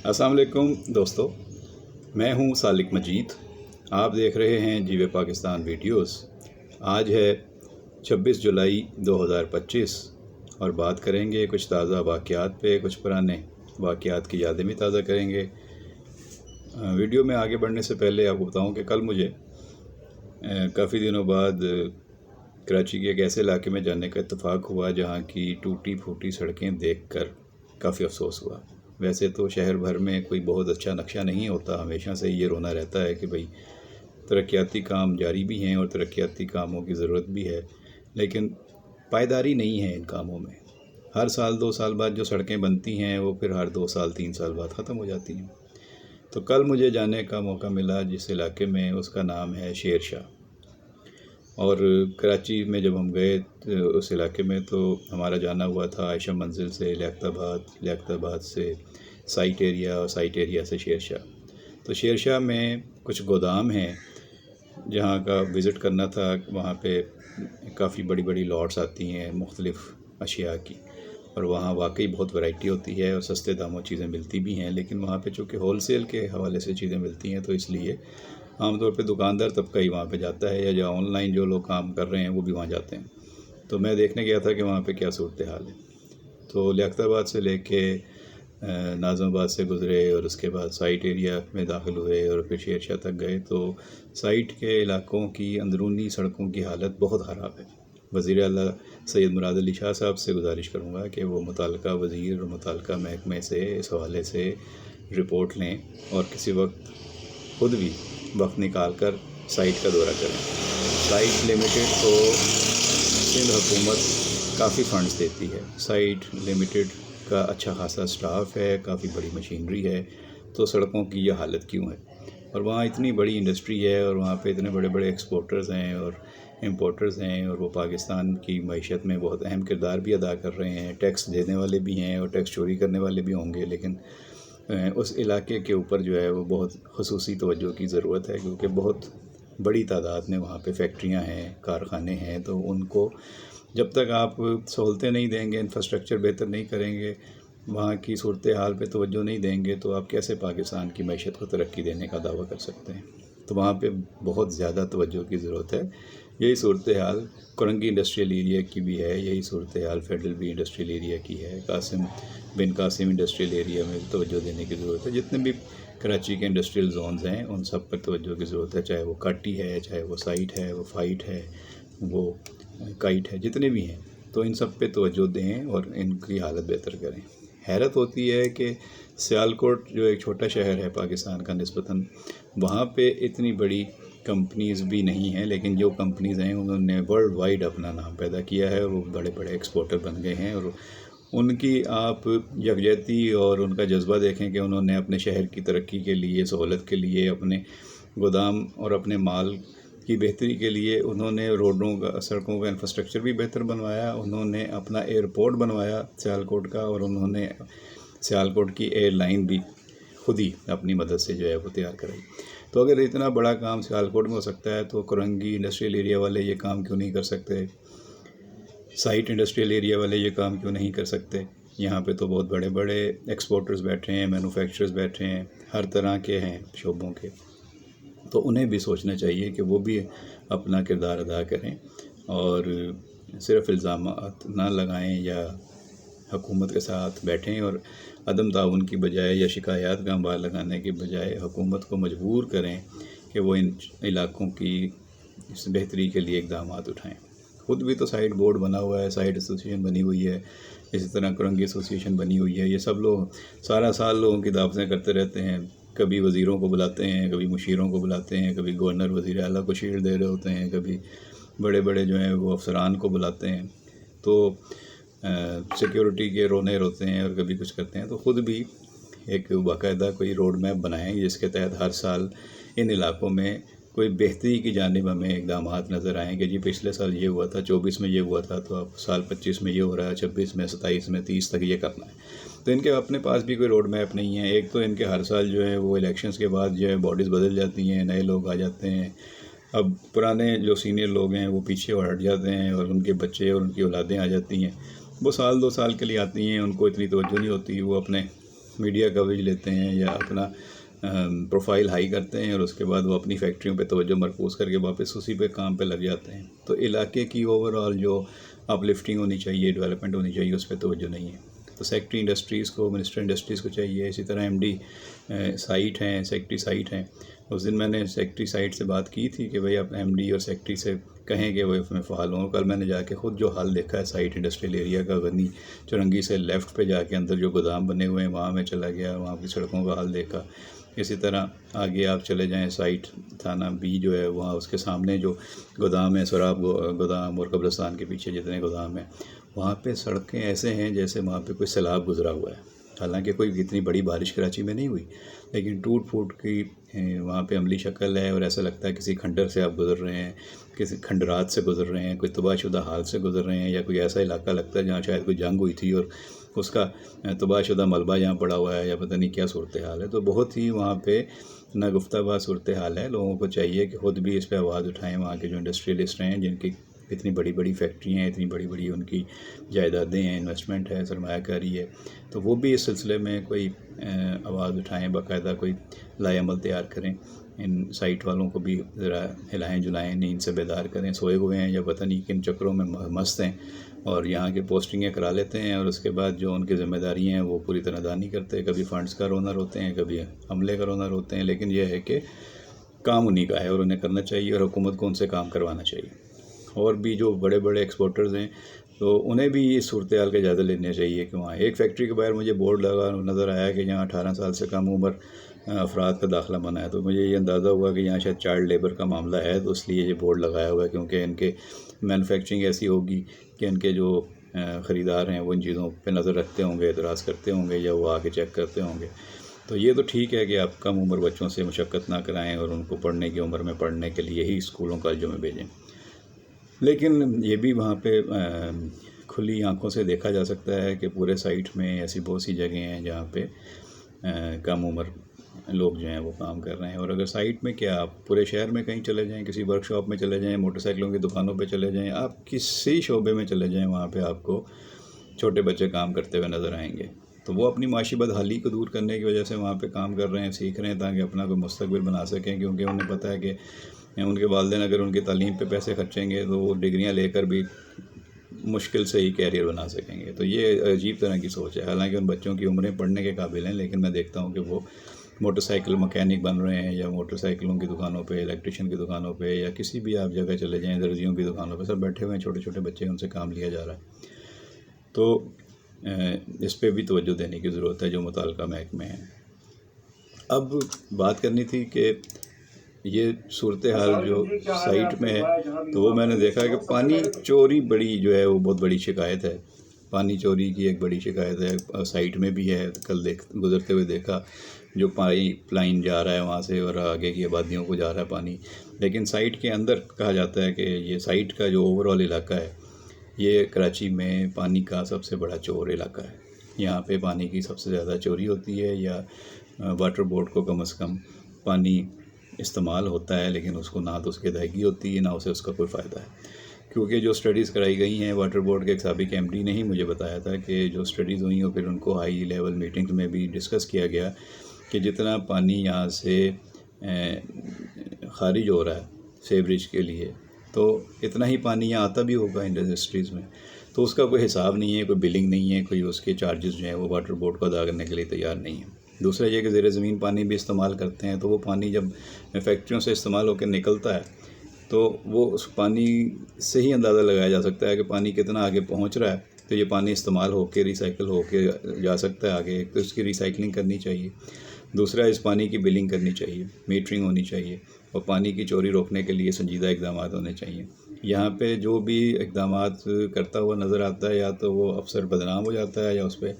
السلام علیکم دوستو، میں ہوں سالک مجید۔ آپ دیکھ رہے ہیں جیو پاکستان ویڈیوز۔ آج ہے 26 جولائی 2025 اور بات کریں گے کچھ تازہ واقعات پہ، کچھ پرانے واقعات کی یادیں بھی تازہ کریں گے۔ ویڈیو میں آگے بڑھنے سے پہلے آپ کو بتاؤں کہ کل مجھے کافی دنوں بعد کراچی کے ایک ایسے علاقے میں جانے کا اتفاق ہوا جہاں کی ٹوٹی پھوٹی سڑکیں دیکھ کر کافی افسوس ہوا۔ ویسے تو شہر بھر میں کوئی بہت اچھا نقشہ نہیں ہوتا، ہمیشہ سے یہ رونا رہتا ہے کہ بھئی ترقیاتی کام جاری بھی ہیں اور ترقیاتی کاموں کی ضرورت بھی ہے، لیکن پائیداری نہیں ہے ان کاموں میں۔ ہر سال 2 سال بعد جو سڑکیں بنتی ہیں وہ پھر ہر 2 سال 3 سال بعد ختم ہو جاتی ہیں۔ تو کل مجھے جانے کا موقع ملا جس علاقے میں، اس کا نام ہے شیر شاہ۔ اور کراچی میں جب ہم گئے اس علاقے میں تو ہمارا جانا ہوا تھا عائشہ منزل سے لیاقت آباد سے سائٹ ایریا اور سائٹ ایریا سے شیر شاہ۔ تو شیر شاہ میں کچھ گودام ہیں جہاں کا وزٹ کرنا تھا۔ وہاں پہ کافی بڑی بڑی لاٹس آتی ہیں مختلف اشیاء کی، اور وہاں واقعی بہت ورائٹی ہوتی ہے اور سستے داموں چیزیں ملتی بھی ہیں، لیکن وہاں پہ چونکہ ہول سیل کے حوالے سے چیزیں ملتی ہیں تو اس لیے عام طور پہ دکاندار طبقہ ہی وہاں پہ جاتا ہے، یا جو آن لائن جو لوگ کام کر رہے ہیں وہ بھی وہاں جاتے ہیں۔ تو میں دیکھنے گیا تھا کہ وہاں پہ کیا صورتحال ہے۔ تو لیاقت آباد سے لے کے ناظم آباد سے گزرے اور اس کے بعد سائٹ ایریا میں داخل ہوئے اور پھر شیر شاہ تک گئے تو سائٹ کے علاقوں کی اندرونی سڑکوں کی حالت بہت خراب ہے۔ وزیر اعلیٰ سید مراد علی شاہ صاحب سے گزارش کروں گا کہ وہ متعلقہ وزیر اور متعلقہ محکمے سے اس حوالے سے رپورٹ لیں اور کسی وقت خود بھی وقت نکال کر سائٹ کا دورہ کریں۔ سائٹ لمیٹڈ کو سندھ حکومت کافی فنڈز دیتی ہے۔ سائٹ لمیٹڈ کا اچھا خاصا سٹاف ہے، کافی بڑی مشینری ہے، تو سڑکوں کی یہ حالت کیوں ہے؟ اور وہاں اتنی بڑی انڈسٹری ہے اور وہاں پہ اتنے بڑے بڑے ایکسپورٹرز ہیں اور امپورٹرز ہیں، اور وہ پاکستان کی معیشت میں بہت اہم کردار بھی ادا کر رہے ہیں۔ ٹیکس دینے والے بھی ہیں اور ٹیکس چوری کرنے والے بھی ہوں گے، لیکن اس علاقے کے اوپر جو ہے وہ بہت خصوصی توجہ کی ضرورت ہے، کیونکہ بہت بڑی تعداد میں وہاں پہ فیکٹریاں ہیں، کارخانے ہیں، تو ان کو جب تک آپ سہولتیں نہیں دیں گے، انفراسٹرکچر بہتر نہیں کریں گے، وہاں کی صورتحال پہ توجہ نہیں دیں گے، تو آپ کیسے پاکستان کی معیشت کو ترقی دینے کا دعویٰ کر سکتے ہیں؟ تو وہاں پہ بہت زیادہ توجہ کی ضرورت ہے۔ یہی صورتحال کرنگی انڈسٹریل ایریا کی بھی ہے، یہی صورتحال فیڈرل بی انڈسٹریل ایریا کی ہے، قاسم بن قاسم انڈسٹریل ایریا میں توجہ دینے کی ضرورت ہے۔ جتنے بھی کراچی کے انڈسٹریل زونز ہیں ان سب پر توجہ کی ضرورت ہے، چاہے وہ کاٹی ہے، چاہے وہ سائٹ ہے، وہ فائٹ ہے، وہ کائٹ ہے، جتنے بھی ہیں، تو ان سب پہ توجہ دیں اور ان کی حالت بہتر کریں۔ حیرت ہوتی ہے کہ سیالکوٹ جو ایک چھوٹا شہر ہے پاکستان کا نسبتاً، وہاں پہ اتنی بڑی کمپنیز بھی نہیں ہیں، لیکن جو کمپنیز ہیں انہوں نے ورلڈ وائڈ اپنا نام پیدا کیا ہے اور وہ بڑے بڑے ایکسپورٹر بن گئے ہیں، اور ان کی آپ یکجہتی اور ان کا جذبہ دیکھیں کہ انہوں نے اپنے شہر کی ترقی کے لیے، سہولت کے لیے، اپنے گودام اور اپنے مال کی بہتری کے لیے انہوں نے روڈوں کا، سڑکوں کا انفراسٹرکچر بھی بہتر بنوایا، انہوں نے اپنا ایئرپورٹ بنوایا سیالکوٹ کا، اور انہوں نے سیالکوٹ کی ایئر لائن بھی خود ہی اپنی مدد سے جو ہے وہ تیار کرائی۔ تو اگر اتنا بڑا کام سیالکوٹ میں ہو سکتا ہے تو کرنگی انڈسٹریل ایریا والے یہ کام کیوں نہیں کر سکتے؟ سائٹ انڈسٹریل ایریا والے یہ کام کیوں نہیں کر سکتے؟ یہاں پہ تو بہت بڑے بڑے ایکسپورٹرز بیٹھے ہیں، مینوفیکچررز بیٹھے ہیں، ہر طرح کے ہیں شعبوں کے، تو انہیں بھی سوچنا چاہیے کہ وہ بھی اپنا کردار ادا کریں اور صرف الزامات نہ لگائیں یا حکومت کے ساتھ بیٹھیں اور عدم تعاون کی بجائے یا شکایات کا انبار لگانے کی بجائے حکومت کو مجبور کریں کہ وہ ان علاقوں کی اس بہتری کے لیے اقدامات اٹھائیں۔ خود بھی تو سائٹ بورڈ بنا ہوا ہے، سائٹ ایسوسیشن بنی ہوئی ہے، اسی طرح کرنگی ایسوسیشن بنی ہوئی ہے، یہ سب لوگ سارا سال لوگوں کی دعوتیں کرتے رہتے ہیں، کبھی وزیروں کو بلاتے ہیں، کبھی مشیروں کو بلاتے ہیں، کبھی گورنر وزیر اعلیٰ کو شیلڈ دے رہے ہوتے ہیں، کبھی بڑے بڑے جو ہیں وہ افسران کو بلاتے ہیں، تو سیکیورٹی کے رونے روتے ہیں اور کبھی کچھ کرتے ہیں۔ تو خود بھی ایک باقاعدہ کوئی روڈ میپ بنائیں جس کے تحت ہر سال ان علاقوں میں کوئی بہتری کی جانب ہمیں اقدامات نظر آئیں کہ جی پچھلے سال یہ ہوا تھا، 24 میں یہ ہوا تھا، تو اب سال 25 میں یہ ہو رہا ہے، 26 میں، 27 میں، 30 تک یہ کرنا ہے۔ تو ان کے اپنے پاس بھی کوئی روڈ میپ نہیں ہے۔ ایک تو ان کے ہر سال جو ہے وہ الیکشنز کے بعد جو ہے باڈیز بدل جاتی ہیں، نئے لوگ آ جاتے ہیں، اب پرانے جو سینئر لوگ ہیں وہ پیچھے اور ہٹ جاتے ہیں اور ان کے بچے اور ان کی اولادیں آ جاتی ہیں، وہ سال 2 سال کے لیے آتی ہیں، ان کو اتنی توجہ نہیں ہوتی، وہ اپنے میڈیا کوریج لیتے ہیں یا اپنا پروفائل ہائی کرتے ہیں اور اس کے بعد وہ اپنی فیکٹریوں پہ توجہ مرکوز کر کے واپس اسی پہ کام پہ لگ جاتے ہیں. تو علاقے کی اوور آل جو اپ لفٹنگ ہونی چاہیے، ڈیولپمنٹ ہونی چاہیے، اس پہ توجہ نہیں ہے. تو سیکٹری انڈسٹریز کو، منسٹر انڈسٹریز کو چاہیے. اسی طرح ایم ڈی سائٹ ہیں، سیکٹری سائٹ ہیں. اس دن میں نے سیکٹری سائٹ سے بات کی تھی کہ بھئی آپ ایم ڈی اور سیکٹری سے کہیں کہ وہ اس میں فعال ہوں. کل میں نے جا کے خود جو حال دیکھا ہے سائٹ انڈسٹریل ایریا کا، غنی چورنگی سے لیفٹ پہ جا کے اندر جو گودام بنے ہوئے ہیں وہاں میں چلا گیا، وہاں کی سڑکوں کا حال دیکھا. اسی طرح آگے آپ چلے جائیں سائٹ تھانہ بی جو ہے، وہاں اس کے سامنے جو گودام ہے، سراب گودام اور قبرستان کے پیچھے جتنے گودام ہیں، وہاں پہ سڑکیں ایسے ہیں جیسے وہاں پہ کوئی سیلاب گزرا ہوا ہے. حالانکہ کوئی اتنی بڑی بارش کراچی میں نہیں ہوئی، لیکن ٹوٹ پھوٹ کی وہاں پہ عملی شکل ہے، اور ایسا لگتا ہے کسی کھنڈر سے آپ گزر رہے ہیں، کسی کھنڈرات سے گزر رہے ہیں، کوئی تباہ شدہ حال سے گزر رہے ہیں، یا کوئی ایسا علاقہ لگتا ہے جہاں شاید کوئی جنگ ہوئی تھی اور اس کا تباہ شدہ ملبہ جہاں پڑا ہوا ہے، یا پتہ نہیں کیا صورتحال ہے. تو بہت ہی وہاں پہ ناگفتہ بات صورتحال ہے. لوگوں کو چاہیے کہ خود بھی اس پہ آواز اٹھائیں. وہاں کے جو انڈسٹریلسٹ ہیں، جن کی اتنی بڑی بڑی فیکٹری ہیں، اتنی بڑی بڑی ان کی جائیدادیں ہیں، انویسٹمنٹ ہے، سرمایہ کاری ہے، تو وہ بھی اس سلسلے میں کوئی آواز اٹھائیں، باقاعدہ کوئی لائے عمل تیار کریں. ان سائٹ والوں کو بھی ذرا ہلائیں جلائیں، نیند سے بیدار کریں. سوئے ہوئے ہیں یا پتہ نہیں کن چکروں میں مست ہیں، اور یہاں کے پوسٹنگیں کرا لیتے ہیں، اور اس کے بعد جو ان کی ذمہ داری ہیں وہ پوری طرح ادا نہیں کرتے. کبھی فنڈز کا رونر ہوتے ہیں، کبھی عملے کا رونر ہوتے ہیں. لیکن یہ ہے کہ کام انہیں کا ہے اور انہیں کرنا چاہیے، اور حکومت کو ان سے کام کروانا چاہیے. اور بھی جو بڑے بڑے ایکسپورٹرز ہیں، تو انہیں بھی اس صورتحال کا جائزہ لینا چاہیے کہ وہاں ایک فیکٹری کے باہر مجھے بورڈ لگا نظر آیا کہ یہاں 18 سال سے کم عمر افراد کا داخلہ منع ہے. تو مجھے یہ اندازہ ہوا کہ یہاں شاید چائلڈ لیبر کا معاملہ ہے، تو اس لیے یہ بورڈ لگایا ہوا ہے، کیونکہ ان کے مینوفیکچرنگ ایسی ہوگی کہ ان کے جو خریدار ہیں وہ ان چیزوں پہ نظر رکھتے ہوں گے، اعتراض کرتے ہوں گے، یا وہ آ کے چیک کرتے ہوں گے. تو یہ تو ٹھیک ہے کہ آپ کم عمر بچوں سے مشقت نہ کرائیں اور ان کو پڑھنے کی عمر میں پڑھنے کے لیے ہی اسکولوں کالجوں میں بھیجیں. لیکن یہ بھی وہاں پہ کھلی آنکھوں سے دیکھا جا سکتا ہے کہ پورے سائٹ میں ایسی بہت سی جگہیں ہیں جہاں پہ کم عمر لوگ جو ہیں وہ کام کر رہے ہیں. اور اگر سائٹ میں کیا، آپ پورے شہر میں کہیں چلے جائیں، کسی ورک شاپ میں چلے جائیں، موٹر سائیکلوں کی دکانوں پہ چلے جائیں، آپ کسی شعبے میں چلے جائیں، وہاں پہ آپ کو چھوٹے بچے کام کرتے ہوئے نظر آئیں گے. تو وہ اپنی معاشی بدحالی کو دور کرنے کی وجہ سے وہاں پہ کام کر رہے ہیں، سیکھ رہے ہیں، تاکہ اپنا کوئی مستقبل بنا سکیں. کیونکہ انہیں پتہ ہے کہ ان کے والدین اگر ان کی تعلیم پہ پیسے خرچیں گے تو وہ ڈگریاں لے کر بھی مشکل سے ہی کیریئر بنا سکیں گے. تو یہ عجیب طرح کی سوچ ہے. حالانکہ ان بچوں کی عمریں پڑھنے کے قابل ہیں، لیکن میں دیکھتا ہوں کہ وہ موٹر سائیکل مکینک بن رہے ہیں، یا موٹر سائیکلوں کی دکانوں پہ، الیکٹریشین کی دکانوں پہ، یا کسی بھی آپ جگہ چلے جائیں، درزیوں کی دکانوں پہ سب بیٹھے ہوئے ہیں، چھوٹے چھوٹے بچے، ان سے کام لیا جا رہا ہے. تو اس پہ بھی توجہ دینے کی ضرورت ہے جو متعلقہ محکمے ہیں. اب بات کرنی تھی کہ یہ صورتحال جو سائٹ میں ہے، تو وہ میں نے دیکھا کہ پانی چوری بڑی جو ہے وہ بہت بڑی شکایت ہے. پانی چوری کی ایک بڑی شکایت ہے، سائٹ میں بھی ہے. کل گزرتے ہوئے دیکھا جو پائپ لائن جا رہا ہے وہاں سے اور آگے کی آبادیوں کو جا رہا ہے پانی. لیکن سائٹ کے اندر کہا جاتا ہے کہ یہ سائٹ کا جو اوور آل علاقہ ہے، یہ کراچی میں پانی کا سب سے بڑا چور علاقہ ہے. یہاں پہ پانی کی سب سے زیادہ چوری ہوتی ہے، یا واٹر بورڈ کو کم از کم پانی استعمال ہوتا ہے، لیکن اس کو نہ تو اس کی ادائیگی ہوتی ہے، نہ اسے اس کا کوئی فائدہ ہے. کیونکہ جو اسٹڈیز کرائی گئی ہیں، واٹر بورڈ کے ایک سابق ایم ڈی نے ہی مجھے بتایا تھا کہ جو اسٹڈیز ہوئی ہیں پھر ان کو ہائی لیول میٹنگز میں بھی ڈسکس کیا گیا کہ جتنا پانی یہاں سے خارج ہو رہا ہے سیوریج کے لیے، تو اتنا ہی پانی یہاں آتا بھی ہوگا انڈسٹریز میں. تو اس کا کوئی حساب نہیں ہے، کوئی بلنگ نہیں ہے، کوئی اس کے چارجز جو ہیں وہ واٹر بورڈ کو ادا کرنے کے لیے تیار نہیں ہے. دوسرا یہ کہ زیر زمین پانی بھی استعمال کرتے ہیں، تو وہ پانی جب فیکٹریوں سے استعمال ہو کے نکلتا ہے تو وہ اس پانی سے ہی اندازہ لگایا جا سکتا ہے کہ پانی کتنا آگے پہنچ رہا ہے. تو یہ پانی استعمال ہو کے ریسائیکل ہو کے جا سکتا ہے آگے. ایک تو اس کی ریسائکلنگ کرنی چاہیے، دوسرا اس پانی کی بلنگ کرنی چاہیے، میٹرنگ ہونی چاہیے، اور پانی کی چوری روکنے کے لیے سنجیدہ اقدامات ہونے چاہیے. یہاں پہ جو بھی اقدامات کرتا ہوا نظر آتا ہے، یا تو وہ افسر بدنام ہو جاتا ہے، یا اس پہ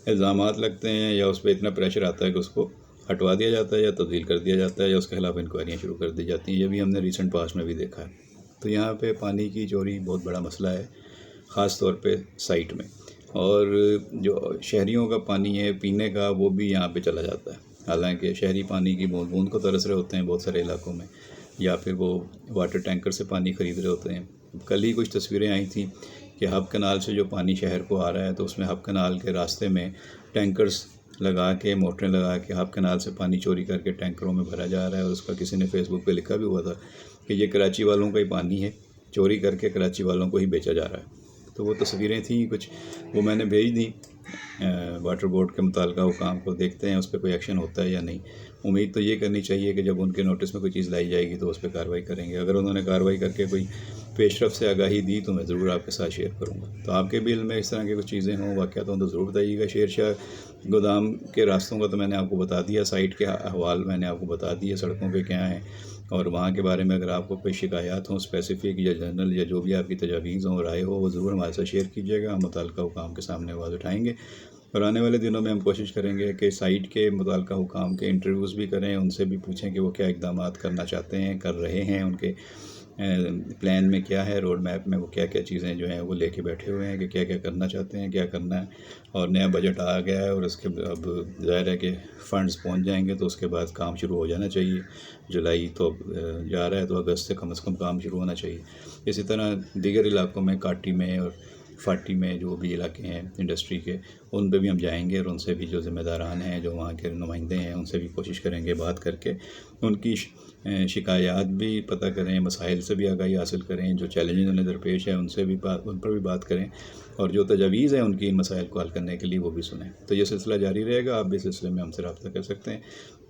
الزامات لگتے ہیں، یا اس پہ اتنا پریشر آتا ہے کہ اس کو ہٹوا دیا جاتا ہے، یا تبدیل کر دیا جاتا ہے، یا اس کے خلاف انکوائریاں شروع کر دی جاتی ہیں. یہ بھی ہم نے ریسنٹ پاسٹ میں بھی دیکھا ہے. تو یہاں پہ پانی کی چوری بہت بڑا مسئلہ ہے، خاص طور پہ سائٹ میں. اور جو شہریوں کا پانی ہے پینے کا، وہ بھی یہاں پہ چلا جاتا ہے. حالانکہ شہری پانی کی بوند بوند کو ترس رہے ہوتے ہیں بہت سارے علاقوں میں، یا پھر وہ واٹر ٹینکر سے پانی خرید رہے ہوتے ہیں. کل ہی کچھ تصویریں آئی تھیں کہ ہب کنال سے جو پانی شہر کو آ رہا ہے، تو اس میں ہب کنال کے راستے میں ٹینکرز لگا کے موٹریں لگا کے ہاف کنال سے پانی چوری کر کے ٹینکروں میں بھرا جا رہا ہے، اور اس کا کسی نے فیس بک پہ لکھا بھی ہوا تھا کہ یہ کراچی والوں کا ہی پانی ہے، چوری کر کے کراچی والوں کو ہی بیچا جا رہا ہے۔ تو وہ تصویریں تھیں کچھ، وہ میں نے بھیج دیں واٹر بورڈ کے متعلقہ حکام کو، دیکھتے ہیں اس پہ کوئی ایکشن ہوتا ہے یا نہیں۔ امید تو یہ کرنی چاہیے کہ جب ان کے نوٹس میں کوئی چیز لائی جائے گی تو اس پہ کارروائی کریں گے۔ اگر انہوں نے کارروائی کر کے کوئی پیش رفت سے آگاہی دی تو میں ضرور آپ کے ساتھ شیئر کروں گا۔ تو آپ کے بھی علم میں اس طرح کی کچھ چیزیں ہوں، واقعات ہوں تو ضرور بتائیے گا۔ شیر شاہ گودام کے راستوں کا تو میں نے آپ کو بتا دیا، سائٹ کے احوال میں نے آپ کو بتا دیے، سڑکوں پہ کیا ہیں، اور وہاں کے بارے میں اگر آپ کو کوئی شکایات ہوں اسپیسیفک یا جنرل یا جو بھی آپ کی تجاویز ہوں، رائے ہو، وہ ضرور ہمارے ساتھ شیئر کیجیے گا، ہم متعلقہ حکام کے سامنے آواز اٹھائیں گے۔ اور آنے والے دنوں میں ہم کوشش کریں گے کہ سائٹ کے متعلقہ حکام کے انٹرویوز بھی کریں، ان سے بھی پوچھیں کہ وہ کیا اقدامات کرنا چاہتے ہیں، کر رہے ہیں، ان کے پلان میں کیا ہے، روڈ میپ میں وہ کیا کیا چیزیں جو ہیں وہ لے کے بیٹھے ہوئے ہیں کہ کیا کیا کرنا چاہتے ہیں، کیا کرنا ہے۔ اور نیا بجٹ آ گیا ہے اور اس کے اب ظاہر ہے کہ فنڈز پہنچ جائیں گے تو اس کے بعد کام شروع ہو جانا چاہیے۔ جولائی تو جا رہا ہے تو اگست سے کم از کم کام شروع ہونا چاہیے۔ اسی طرح دیگر علاقوں میں کاٹی میں اور فاٹی میں جو بھی علاقے ہیں انڈسٹری کے، ان پہ بھی ہم جائیں گے اور ان سے بھی جو ذمہ داران ہیں، جو وہاں کے نمائندے ہیں، ان سے بھی کوشش کریں گے بات کر کے ان کی شکایات بھی پتہ کریں، مسائل سے بھی آگاہی حاصل کریں، جو چیلنجز انہیں درپیش ہیں ان سے بھی ان پر بھی بات کریں، اور جو تجاویز ہیں ان کی ان مسائل کو حل کرنے کے لیے وہ بھی سنیں۔ تو یہ سلسلہ جاری رہے گا، آپ بھی اس سلسلے میں ہم سے رابطہ کر سکتے ہیں۔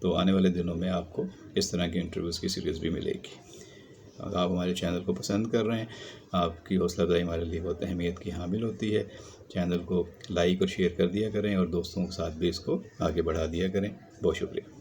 تو آنے والے دنوں میں آپ کو اس طرح کے انٹرویوز کی سیریز بھی ملے گی۔ اگر آپ ہمارے چینل کو پسند کر رہے ہیں، آپ کی حوصلہ افزائی ہمارے لیے بہت اہمیت کی حامل ہوتی ہے۔ چینل کو لائک اور شیئر کر دیا کریں، اور دوستوں کے ساتھ بھی اس کو آگے بڑھا دیا کریں۔ بہت شکریہ۔